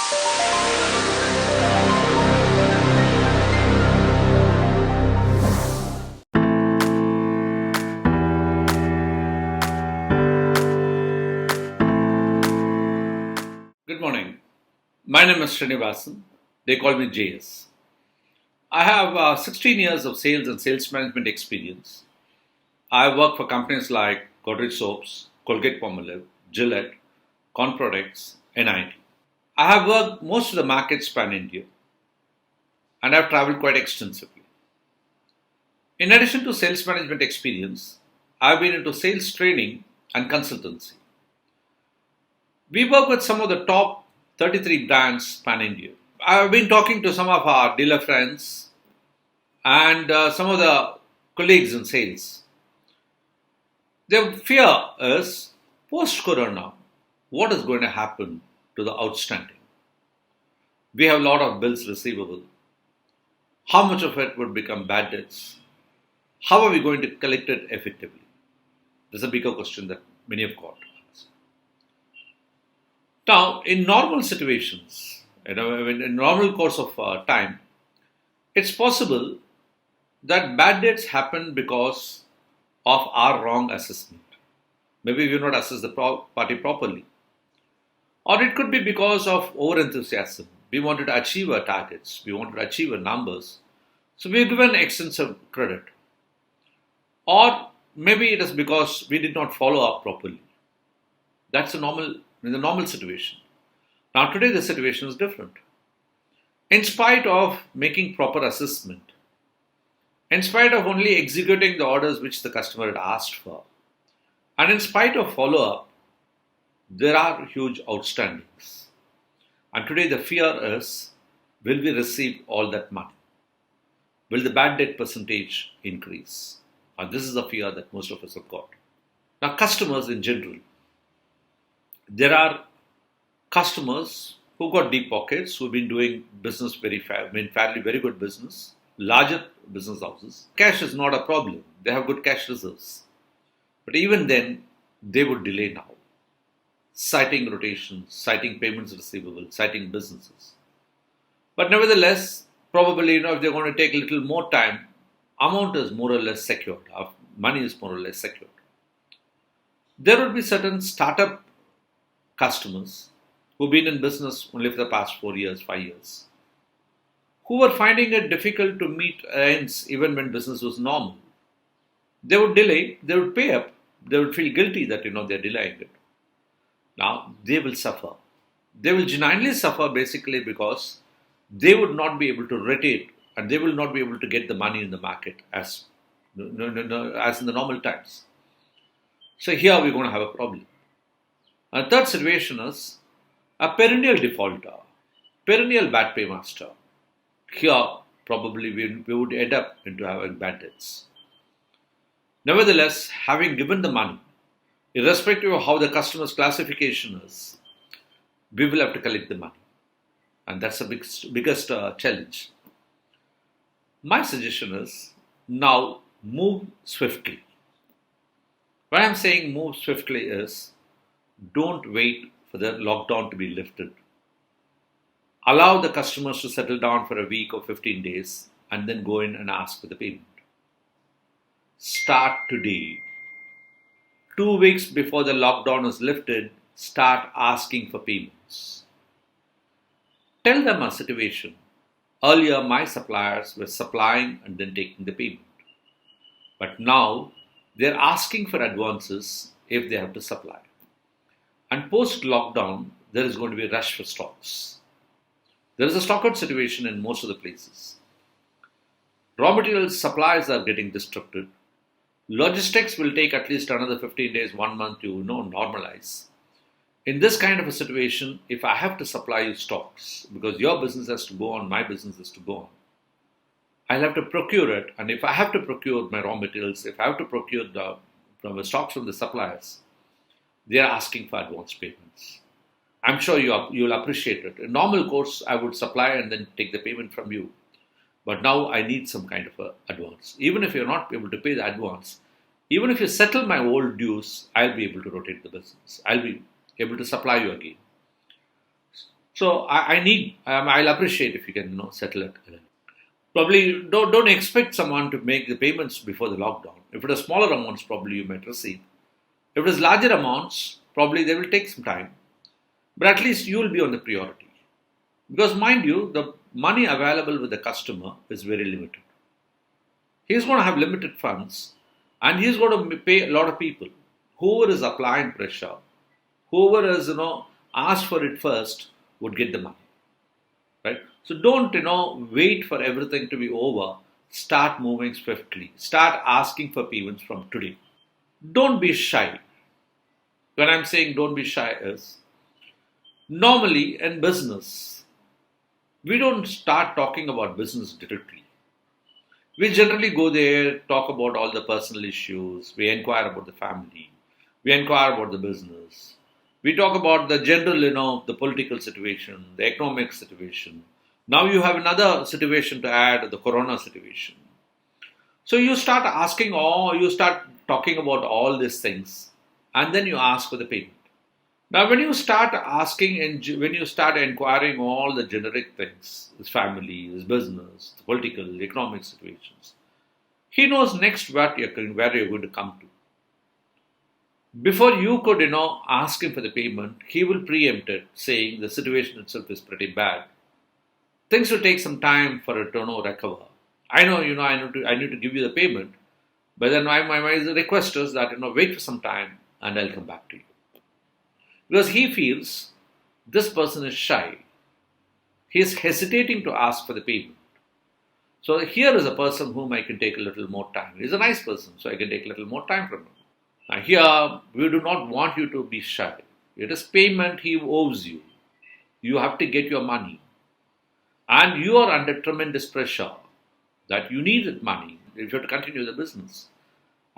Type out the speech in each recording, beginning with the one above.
Good morning. My name is Srinivasan. They call me JS. I have 16 years of sales and sales management experience. I work for companies like Godrej Soaps, Colgate Palmolive, Gillette, Con Products, NIT. I have worked most of the markets pan India and I've traveled quite extensively. In addition to sales management experience, I've been into sales training and consultancy. We work with some of the top 33 brands pan India. I've been talking to some of our dealer friends and some of the colleagues in sales. Their fear is post Corona, what is going to happen to the outstanding? We have a lot of bills receivable. How much of it would become bad debts? How are we going to collect it effectively? This is a bigger question that many have got. Now, in normal situations, in normal course of time, it's possible that bad debts happen because of our wrong assessment. Maybe we have not assessed the party properly. Or it could be because of over enthusiasm. We wanted to achieve our targets, we wanted to achieve our numbers. So we have given extensive credit. Or maybe it is because we did not follow up properly. That's in the normal situation. Now today the situation is different. In spite of making proper assessment, in spite of only executing the orders which the customer had asked for, and in spite of follow-up, there are huge outstandings. And today the fear is, will we receive all that money? Will the bad debt percentage increase? And this is the fear that most of us have got. Now customers in general, there are customers who got deep pockets, who've been doing business fairly very good business, larger business houses. Cash is not a problem. They have good cash reserves. But even then, they would delay now, citing rotations, citing payments receivable, citing businesses. But nevertheless, probably, if they're going to take a little more time, amount is more or less secured. Our money is more or less secured. There will be certain startup customers who've been in business only for the past 4 years, 5 years, who were finding it difficult to meet ends even when business was normal. They would delay, they would pay up, they would feel guilty that they're delaying it. Now they will suffer. They will genuinely suffer basically because they would not be able to rotate and they will not be able to get the money in the market as in the normal times. So here we're going to have a problem. And third situation is a perennial defaulter, perennial bad paymaster. Here probably we would end up into having bad debts. Nevertheless, having given the money, irrespective of how the customer's classification is, we will have to collect the money. And that's the biggest challenge. My suggestion is now move swiftly. When I'm saying move swiftly is don't wait for the lockdown to be lifted. Allow the customers to settle down for a week or 15 days and then go in and ask for the payment. Start today. 2 weeks before the lockdown is lifted, start asking for payments. Tell them a situation. Earlier, my suppliers were supplying and then taking the payment. But now, they're asking for advances if they have to supply. And post-lockdown, there is going to be a rush for stocks. There is a stockout situation in most of the places. Raw material supplies are getting disrupted. Logistics will take at least another 15 days, 1 month to normalize. In this kind of a situation, if I have to supply you stocks, because your business has to go on, my business has to go on, I'll have to procure it. And if I have to procure my raw materials, if I have to procure the stocks from the suppliers, they are asking for advance payments. I'm sure you'll appreciate it. In normal course, I would supply and then take the payment from you. But now I need some kind of advance. Even if you're not able to pay the advance, even if you settle my old dues, I'll be able to rotate the business. I'll be able to supply you again. So I'll appreciate if you can, settle it. Probably don't expect someone to make the payments before the lockdown. If it is smaller amounts, probably you might receive. If it is larger amounts, probably they will take some time. But at least you will be on the priority. Because mind you, the money available with the customer is very limited. He's going to have limited funds and he's going to pay a lot of people. Whoever is applying pressure, whoever is, asked for it first would get the money. Right? So don't, wait for everything to be over. Start moving swiftly. Start asking for payments from today. Don't be shy. When I'm saying don't be shy is, normally in business, we don't start talking about business directly. We generally go there, talk about all the personal issues, we inquire about the family, we inquire about the business, we talk about the general, the political situation, the economic situation. Now you have another situation to add, the corona situation. So you start you start talking about all these things, and then you ask for the payment. Now, when you start asking and when you start inquiring all the generic things, his family, his business, the political, economic situations, he knows next where you're going to come to. Before you could, ask him for the payment, he will preempt it, saying the situation itself is pretty bad. Things will take some time for it to recover. I know, I need to give you the payment, but then my request is that, wait for some time and I'll come back to you. Because he feels this person is shy. He is hesitating to ask for the payment. So here is a person whom I can take a little more time. He's a nice person, so I can take a little more time from him. Now here, we do not want you to be shy. It is payment he owes you. You have to get your money. And you are under tremendous pressure that you need that money if you have to continue the business.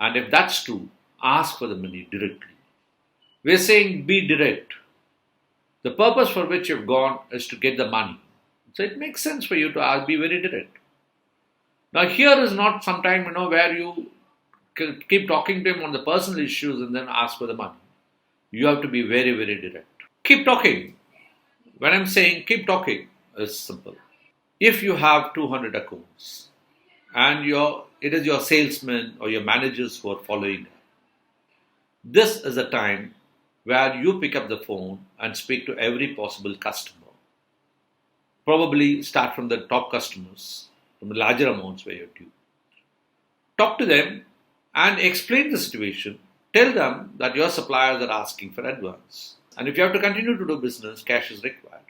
And if that's true, ask for the money directly. We're saying be direct. The purpose for which you've gone is to get the money. So it makes sense for you to be very direct. Now here is not sometime, where you keep talking to him on the personal issues and then ask for the money. You have to be very, very direct. Keep talking. When I'm saying keep talking, it's simple. If you have 200 accounts and it is your salesmen or your managers who are following up, this is a time where you pick up the phone and speak to every possible customer. Probably start from the top customers, from the larger amounts where you're due. Talk to them and explain the situation. Tell them that your suppliers are asking for advance. And if you have to continue to do business, cash is required.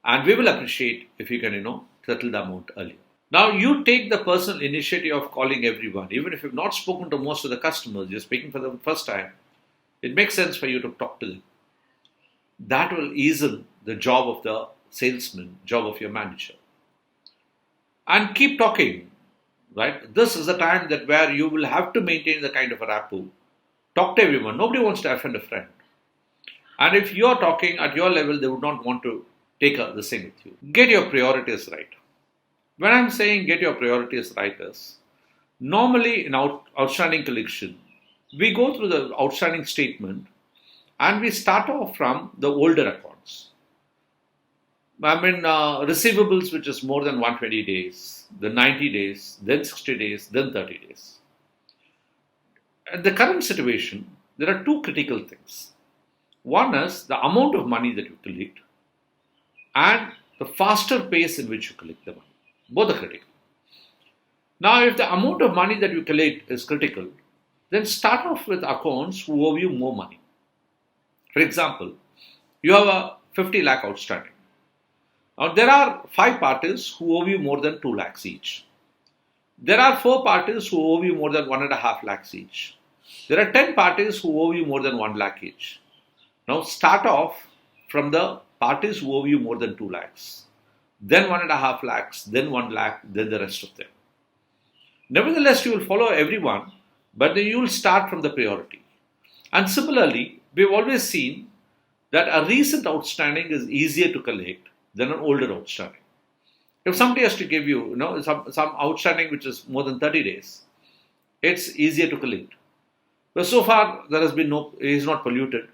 And we will appreciate if you can, settle the amount earlier. Now you take the personal initiative of calling everyone. Even if you've not spoken to most of the customers, you're speaking for the first time, it makes sense for you to talk to them. That will ease the job of the salesman, job of your manager. And keep talking, right? This is the time that where you will have to maintain the kind of a rapport. Talk to everyone. Nobody wants to offend a friend. And if you're talking at your level, they would not want to take the same with you. Get your priorities right. When I'm saying get your priorities right is, normally in outstanding collection, we go through the outstanding statement and we start off from the older accounts. Receivables which is more than 120 days, then 90 days, then 60 days, then 30 days. At the current situation, there are two critical things. One is the amount of money that you collect and the faster pace in which you collect the money. Both are critical. Now, if the amount of money that you collect is critical, then start off with accounts who owe you more money. For example, you have a 50 lakh outstanding. Now, there are 5 parties who owe you more than 2 lakhs each. There are 4 parties who owe you more than 1.5 lakhs each. There are 10 parties who owe you more than 1 lakh each. Now, start off from the parties who owe you more than 2 lakhs. Then 1.5 lakhs, then 1 lakh, then the rest of them. Nevertheless, you will follow everyone, but then you will start from the priority. And similarly, we've always seen that a recent outstanding is easier to collect than an older outstanding. If somebody has to give you, some outstanding which is more than 30 days, it's easier to collect. But so far, there has been it is not polluted.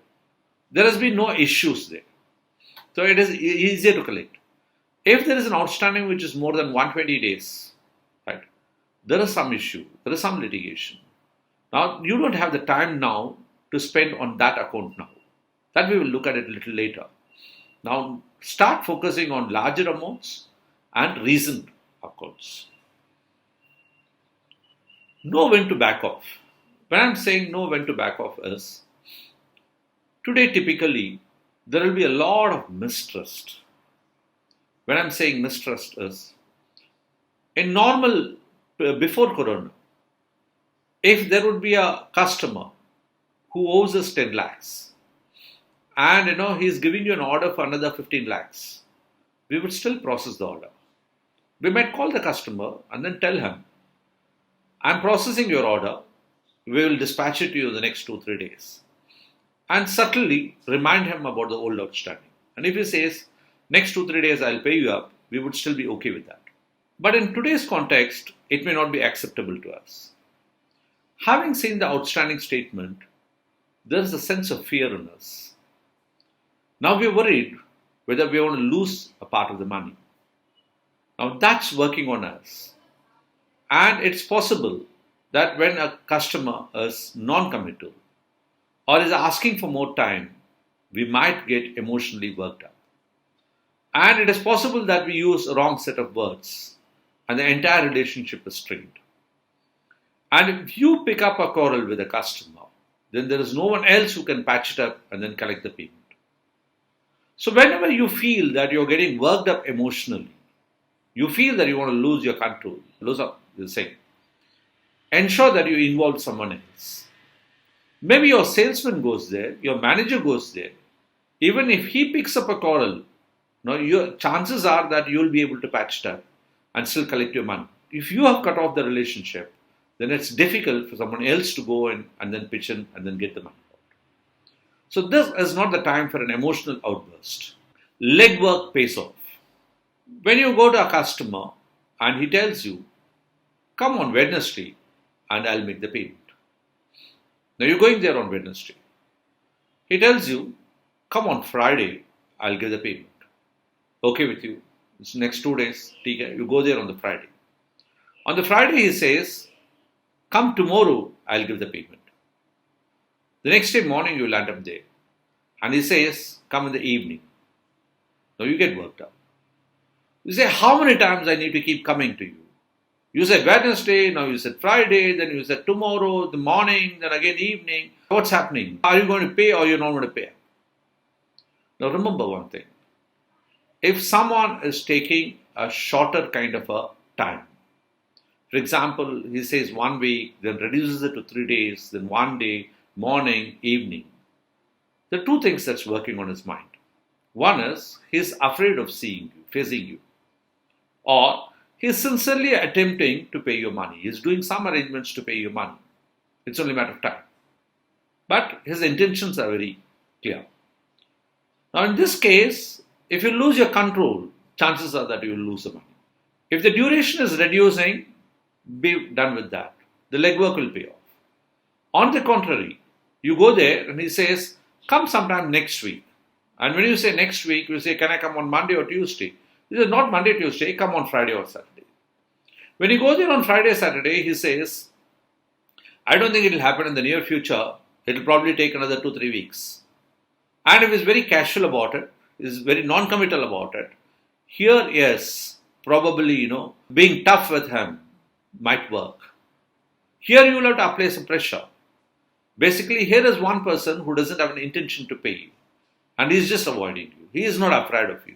There has been no issues there. So it is easier to collect. If there is an outstanding which is more than 120 days, right, there is some issue, there is some litigation. Now, you don't have the time now to spend on that account now. That we will look at it a little later. Now, start focusing on larger amounts and recent accounts. Know when to back off. When I'm saying know when to back off is, today typically there will be a lot of mistrust. When I'm saying mistrust is, in normal, before Corona, if there would be a customer who owes us 10 lakhs and he's giving you an order for another 15 lakhs, we would still process the order. We might call the customer and then tell him, I'm processing your order, we will dispatch it to you in the next 2-3 days. And subtly remind him about the old outstanding. And if he says, next 2-3 days I'll pay you up, we would still be okay with that. But in today's context, it may not be acceptable to us. Having seen the outstanding statement, there is a sense of fear in us. Now we are worried whether we want to lose a part of the money. Now that's working on us. And it's possible that when a customer is non-committal or is asking for more time, we might get emotionally worked up. And it is possible that we use a wrong set of words and the entire relationship is strained. And if you pick up a quarrel with a customer, then there is no one else who can patch it up and then collect the payment. So whenever you feel that you're getting worked up emotionally, you feel that you want to lose your control, lose up the same, ensure that you involve someone else. Maybe your salesman goes there, your manager goes there. Even if he picks up a quarrel, your chances are that you'll be able to patch it up and still collect your money. If you have cut off the relationship, then it's difficult for someone else to go in and then pitch in and then get the money out. So this is not the time for an emotional outburst. Legwork pays off. When you go to a customer and he tells you, come on Wednesday and I'll make the payment. Now you're going there on Wednesday. He tells you, come on Friday, I'll give the payment. Okay with you. It's next 2 days. You go there on the Friday. On the Friday he says, come tomorrow, I'll give the payment. The next day morning you land up there. And he says, come in the evening. Now you get worked up. You say, how many times I need to keep coming to you? You said Wednesday, now you said Friday, then you said tomorrow, the morning, then again evening. What's happening? Are you going to pay or you're not going to pay? Now remember one thing. If someone is taking a shorter kind of a time, for example, he says 1 week, then reduces it to 3 days, then 1 day, morning, evening. There are two things that's working on his mind. One is he's afraid of seeing you, facing you. Or he's sincerely attempting to pay your money. He's doing some arrangements to pay your money. It's only a matter of time. But his intentions are very clear. Now in this case, if you lose your control, chances are that you will lose the money. If the duration is reducing, be done with that. The legwork will pay off. On the contrary, you go there and he says, come sometime next week. And when you say next week, you say, can I come on Monday or Tuesday? He says, not Monday, Tuesday, come on Friday or Saturday. When you go there on Friday, Saturday, he says, I don't think it will happen in the near future. It will probably take another 2-3 weeks. And if he's very casual about it, is very non-committal about it, here, yes, probably, being tough with him might work. Here you will have to apply some pressure. Basically, here is one person who doesn't have an intention to pay you. And he's just avoiding you. He is not afraid of you.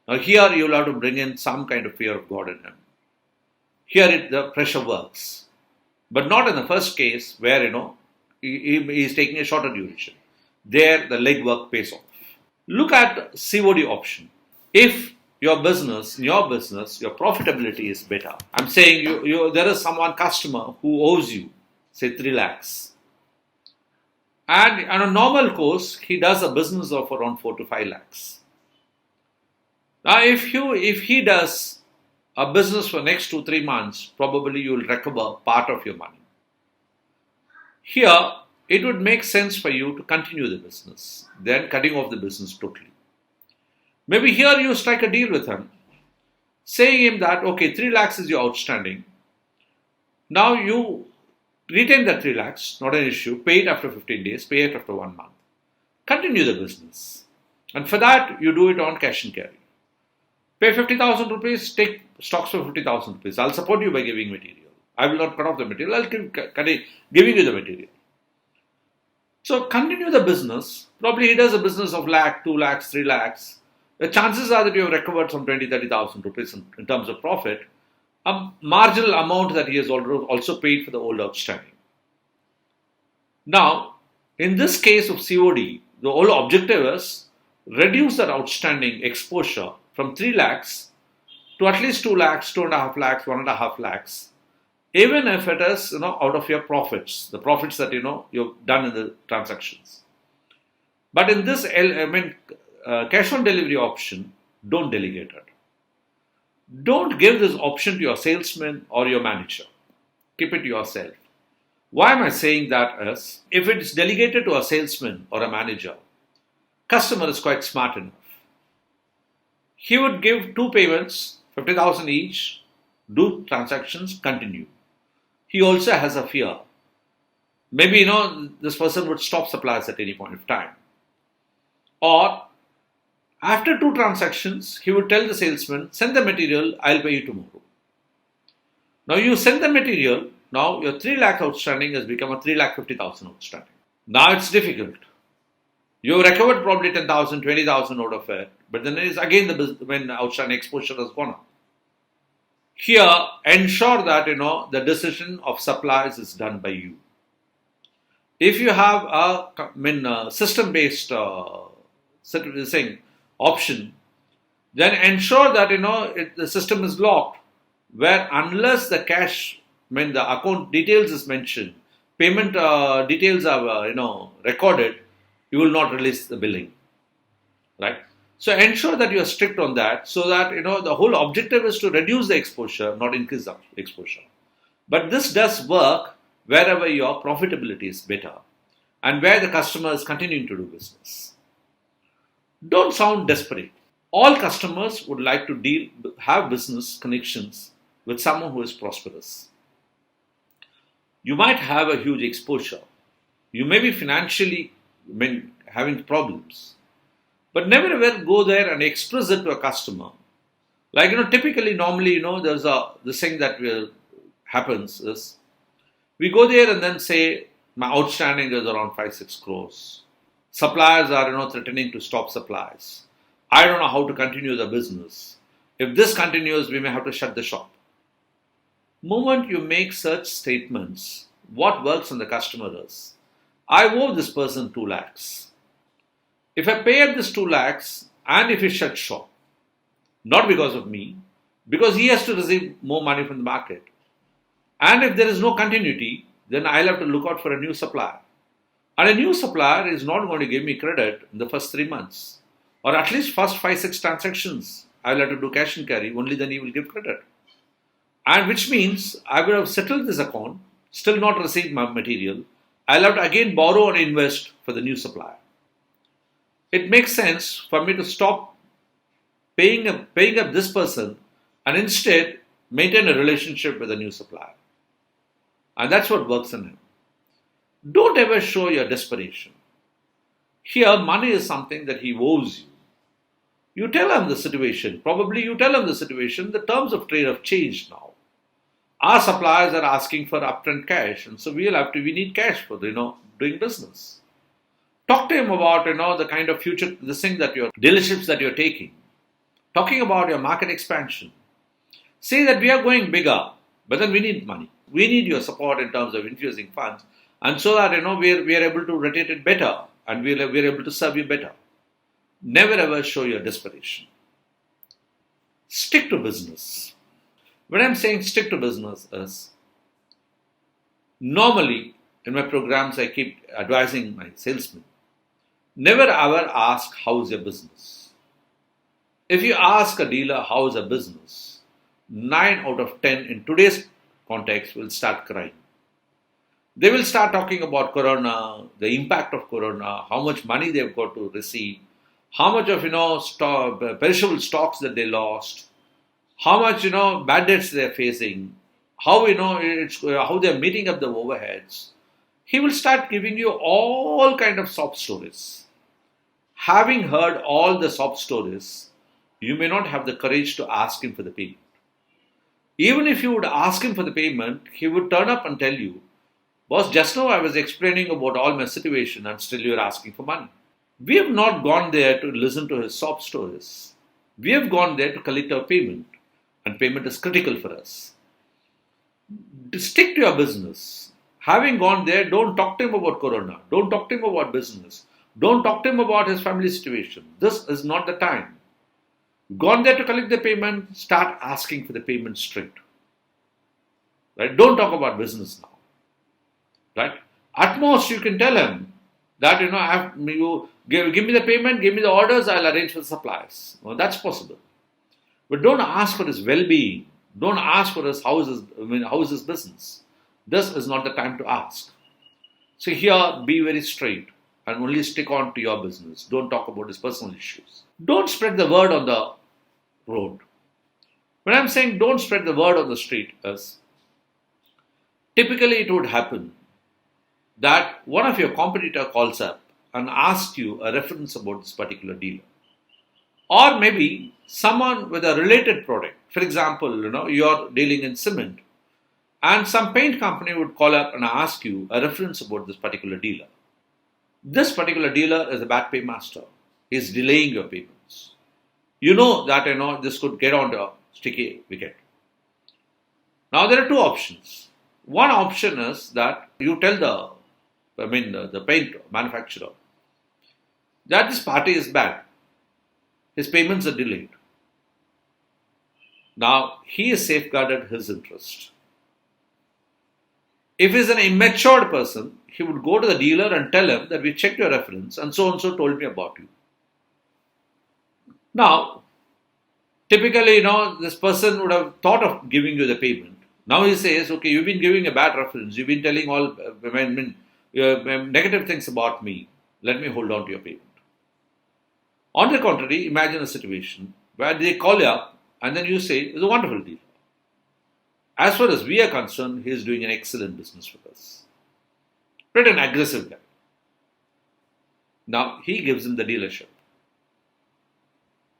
Now here you will have to bring in some kind of fear of God in him. Here the pressure works. But not in the first case where, he is taking a shorter duration. There the legwork pays off. Look at COD option. If your business, your profitability is better. I'm saying there is someone customer who owes you, say 3 lakhs. And on a normal course, he does a business of around 4 to 5 lakhs. Now, if he does a business for next 2-3 months, probably you will recover part of your money. Here, it would make sense for you to continue the business, then cutting off the business totally. Maybe here you strike a deal with him, saying him that, okay, 3 lakhs is your outstanding. Now you retain that 3 lakhs, not an issue. Pay it after 15 days, pay it after 1 month. Continue the business. And for that, you do it on cash and carry. Pay 50,000 rupees, take stocks for 50,000 rupees. I'll support you by giving material. I will not cut off the material, I'll keep giving you the material. So continue the business. Probably he does a business of lakh, 2 lakhs, 3 lakhs. The chances are that you have recovered some 20, 30,000 rupees in terms of profit, a marginal amount that he has also paid for the old outstanding. Now, in this case of COD, the whole objective is reduce that outstanding exposure from 3 lakhs to at least 2 lakhs, 2.5 lakhs, 1.5 lakhs, even if it is out of your profits, the profits that you've done in the transactions. But in this cash on delivery option, don't delegate it. Don't give this option to your salesman or your manager. Keep it to yourself. Why am I saying that is, if it is delegated to a salesman or a manager, customer is quite smart enough. He would give 2 payments, 50,000 each, do transactions, continue. He also has a fear. Maybe, this person would stop supplies at any point of time. Or, after 2 transactions, he would tell the salesman, send the material, I'll pay you tomorrow. Now you send the material, now your 3 lakh outstanding has become a 3,50,000 outstanding. Now it's difficult. You recovered probably 10,000, 20,000 out of it, but then it is again when outstanding exposure has gone up. Here, ensure that the decision of supplies is done by you. If you have a system-based option, then ensure that the system is locked, where unless the cash, the account details is mentioned, payment details are recorded, you will not release the billing, right? So ensure that you are strict on that, so that the whole objective is to reduce the exposure, not increase the exposure. But this does work wherever your profitability is better and where the customer is continuing to do business. Don't sound desperate. All customers would like to have business connections with someone who is prosperous. You might have a huge exposure. You may be financially having problems. But never ever go there and express it to a customer. Like, typically, normally, there's this thing that happens is, we go there and then say, my outstanding is around 5-6 crores. Suppliers are, threatening to stop supplies. I don't know how to continue the business. If this continues, we may have to shut the shop. Moment you make such statements, what works on the customer is, I owe this person 2 lakhs. If I pay up this 2 lakhs and if he shuts shop, not because of me, because he has to receive more money from the market. And if there is no continuity, then I'll have to look out for a new supplier. And a new supplier is not going to give me credit in the first 3 months. Or at least first 5-6 transactions. I'll have to do cash and carry, only then he will give credit. And which means I will have settled this account, still not received my material. I'll have to again borrow and invest for the new supplier. It makes sense for me to stop paying up this person and instead maintain a relationship with a new supplier. And that's what works in him. Don't ever show your desperation. Here, money is something that he owes you. You tell him the situation. Probably you tell him the situation. The terms of trade have changed now. Our suppliers are asking for upfront cash, and so we need cash for doing business. Talk to him about the kind of future, dealerships that you're taking. Talking about your market expansion. Say that we are going bigger, but then we need money. We need your support in terms of infusing funds, and so that we are able to rotate it better, and we are able to serve you better. Never ever show your desperation. Stick to business. When I'm saying stick to business is, normally in my programs I keep advising my salesmen, never ever ask how's your business. If you ask a dealer how's a business, 9 out of 10 in today's context will start crying. They will start talking about Corona, the impact of Corona, how much money they've got to receive, how much of perishable stocks that they lost, how much bad debts they are facing, how how they are meeting up the overheads. He will start giving you all kind of sob stories. Having heard all the sob stories, you may not have the courage to ask him for the payment. Even if you would ask him for the payment, he would turn up and tell you, boss, just now I was explaining about all my situation and still you're asking for money. We have not gone there to listen to his sob stories. We have gone there to collect our payment, and payment is critical for us. Stick to your business. Having gone there, don't talk to him about corona. Don't talk to him about business. Don't talk to him about his family situation. This is not the time. Gone there to collect the payment, start asking for the payment straight. Right? Don't talk about business now. Right? At most, you can tell him that, you give me the payment, give me the orders, I'll arrange for the suppliers. Well, that's possible. But don't ask for his well-being. Don't ask for his how is his business. This is not the time to ask. So here, be very straight and only stick on to your business. Don't talk about his personal issues. Don't spread the word on the road. When I'm saying don't spread the word on the street, is typically it would happen that one of your competitor calls up and asks you a reference about this particular dealer. Or maybe someone with a related product. For example, you're dealing in cement and some paint company would call up and ask you a reference about this particular dealer. This particular dealer is a bad paymaster. He's delaying your payments. You know that this could get onto a sticky wicket. Now there are two options. One option is that you tell the paint manufacturer that this party is bad. His payments are delayed. Now he has safeguarded his interest. If he's an immature person, he would go to the dealer and tell him that we checked your reference and so told me about you. Now, typically, this person would have thought of giving you the payment. Now he says, okay, you've been giving a bad reference. You've been telling all negative things about me. Let me hold on to your payment. On the contrary, imagine a situation where they call you up and then you say, it's a wonderful deal. As far as we are concerned, he is doing an excellent business with us. Pretty an aggressive guy. Now, he gives him the dealership.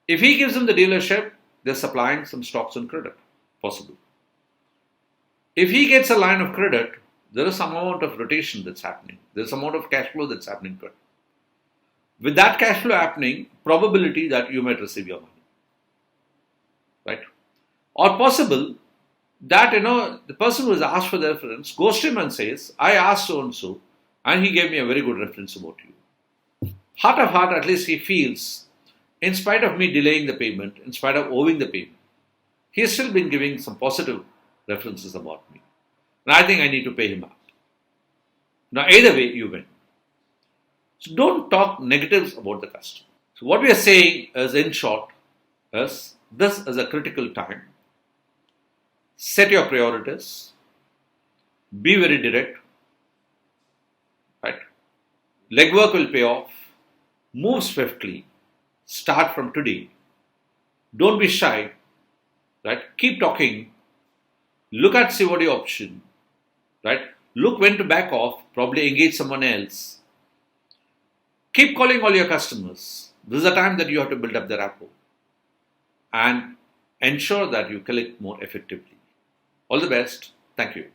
If he gives him the dealership, they're supplying some stocks on credit. Possible. If he gets a line of credit, there is some amount of rotation that's happening. There's some amount of cash flow that's happening to it. With that cash flow happening, probability that you might receive your money. Right? Or possible that, the person who has asked for the reference goes to him and says, I asked so-and-so and he gave me a very good reference about you. Heart of heart, at least he feels, in spite of me delaying the payment, in spite of owing the payment, he has still been giving some positive references about me. And I think I need to pay him out. Now, either way, you win. So don't talk negatives about the customer. So what we are saying is, in short, is this is a critical time. Set your priorities. Be very direct. Right? Legwork will pay off. Move swiftly. Start from today. Don't be shy. Right? Keep talking. Look at COD option. Right? Look when to back off. Probably engage someone else. Keep calling all your customers. This is a time that you have to build up the rapport. And ensure that you collect more effectively. All the best. Thank you.